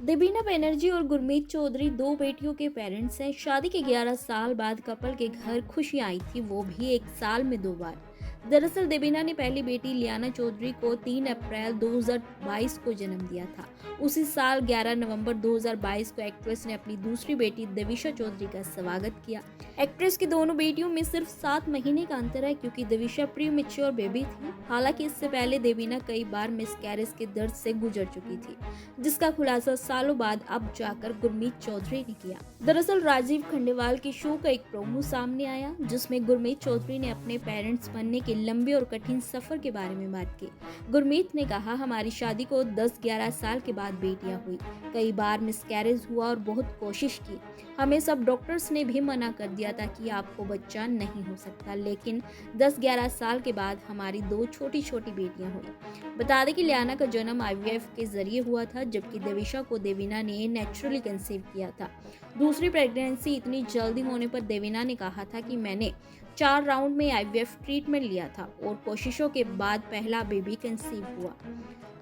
देबीना बनर्जी और गुरमीत चौधरी दो बेटियों के पेरेंट्स हैं। शादी के 11 साल बाद कपल के घर खुशियां आई थी, वो भी एक साल में 2 बार। दरअसल देबीना ने पहली बेटी लियाना चौधरी को 3 अप्रैल 2022 को जन्म दिया था। उसी साल 11 नवंबर 2022 को एक्ट्रेस ने अपनी दूसरी बेटी देविशा चौधरी का स्वागत किया। एक्ट्रेस की दोनों बेटियों में सिर्फ 7 महीने का अंतर है, क्योंकि देविशा प्री मैच्योर बेबी थी। हालांकि इससे पहले देबीना कई बार मिसकैरेज के दर्द से गुजर चुकी थी, जिसका खुलासा सालों बाद अब जाकर गुरमीत चौधरी ने किया। दरअसल राजीव खंडेलवाल के शो का एक प्रोमो सामने आया, जिसमें गुरमीत चौधरी ने अपने पेरेंट्स बनने के लंबे और कठिन सफर के बारे में बात की। गुरमीत ने कहा, हमारी शादी को 10-11 साल के बाद बेटियां हुई, कई बार मिसकैरेज हुआ और बहुत कोशिश की। हमें सब डॉक्टर्स ने भी मना कर दिया था कि आपको बच्चा नहीं हो सकता, लेकिन 10-11 साल के बाद हमारी 2 छोटी छोटी बेटियां हुई। बता दें कि लियाना का जन्म IVF के जरिए हुआ था, जबकि देविशा को देवीना ने नेचुरली कंसीव किया था। दूसरी प्रेगनेंसी इतनी जल्दी होने पर देवीना ने कहा था कि मैंने 4 राउंड में IVF ट्रीटमेंट लिया था और कोशिशों के बाद पहला बेबी कंसीव हुआ।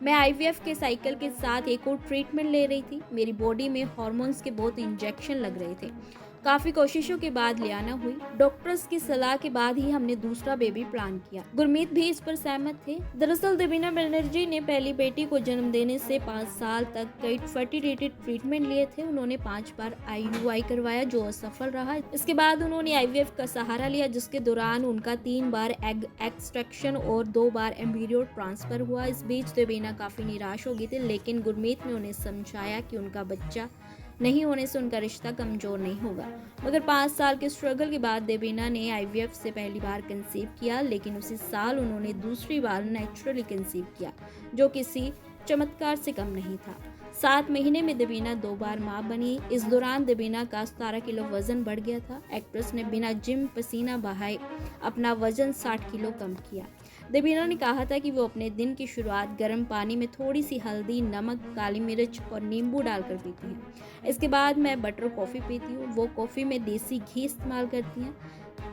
मैं IVF के साइकिल के साथ एक और ट्रीटमेंट ले रही थी। मेरी बॉडी में हार्मोन्स के बहुत इंजेक्शन लग रहे थे। काफी कोशिशों के बाद लियाना हुई। डॉक्टर्स की सलाह के बाद ही हमने दूसरा बेबी प्लान किया। गुरमीत भी इस पर सहमत थे। दरअसल देबीना बनर्जी ने पहली बेटी को जन्म देने से 5 साल तक कई फर्टिलिटी ट्रीटमेंट लिए थे। उन्होंने 5 बार IUI करवाया, जो असफल रहा। इसके बाद उन्होंने IVF का सहारा लिया, जिसके दौरान उनका 3 बार एग एक्सट्रैक्शन और 2 बार एम्ब्रियो ट्रांसफर हुआ। इस बीच देबीना काफी निराश हो गई थी, लेकिन गुरमीत ने उन्हें समझाया कि उनका बच्चा नहीं होने से उनका रिश्ता कमजोर नहीं होगा। मगर 5 साल के स्ट्रगल के बाद देबीना ने IVF से पहली बार कंसीव किया, लेकिन उसी साल उन्होंने दूसरी बार नेचुरली कंसीव किया, जो किसी चमत्कार से कम नहीं था। 7 महीने में देबीना 2 बार मां बनी। इस दौरान देबीना का 17 किलो वजन बढ़ गया था। एक्ट्रेस ने बिना जिम पसीना बहाए अपना वजन 60 किलो कम किया। देबीना ने कहा था कि वो अपने दिन की शुरुआत गर्म पानी में थोड़ी सी हल्दी, नमक, काली मिर्च और नींबू डालकर पीती हैं। इसके बाद मैं बटर कॉफ़ी पीती हूँ। वो कॉफ़ी में देसी घी इस्तेमाल करती हैं।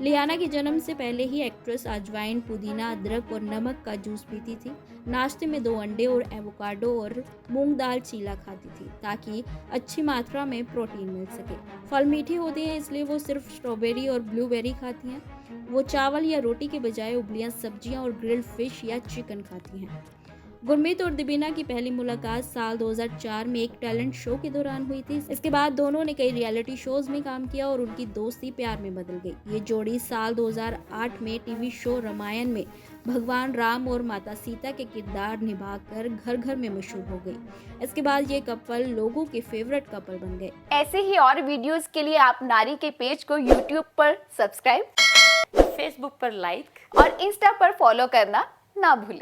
लियाना के जन्म से पहले ही एक्ट्रेस अजवाइन, पुदीना, अदरक और नमक का जूस पीती थी। नाश्ते में 2 अंडे और एवोकाडो और मूंग दाल चीला खाती थी, ताकि अच्छी मात्रा में प्रोटीन मिल सके। फल मीठे होते हैं, इसलिए वो सिर्फ स्ट्रॉबेरी और ब्लूबेरी खाती हैं। वो चावल या रोटी के बजाय उबलियां सब्जियां और ग्रिल्ड फिश या चिकन खाती हैं। गुरमीत और देबीना की पहली मुलाकात साल 2004 में एक टैलेंट शो के दौरान हुई थी। इसके बाद दोनों ने कई रियलिटी शोज में काम किया और उनकी दोस्ती प्यार में बदल गई। ये जोड़ी साल 2008 में टीवी शो रामायण में भगवान राम और माता सीता के किरदार निभाकर घर घर में मशहूर हो गई। इसके बाद ये कपल लोगों के फेवरेट कपल बन गए। ऐसे ही और वीडियोस के लिए आप नारी के पेज को YouTube पर सब्सक्राइब, फेसबुक पर लाइक और इंस्टा पर फॉलो करना ना भूलें।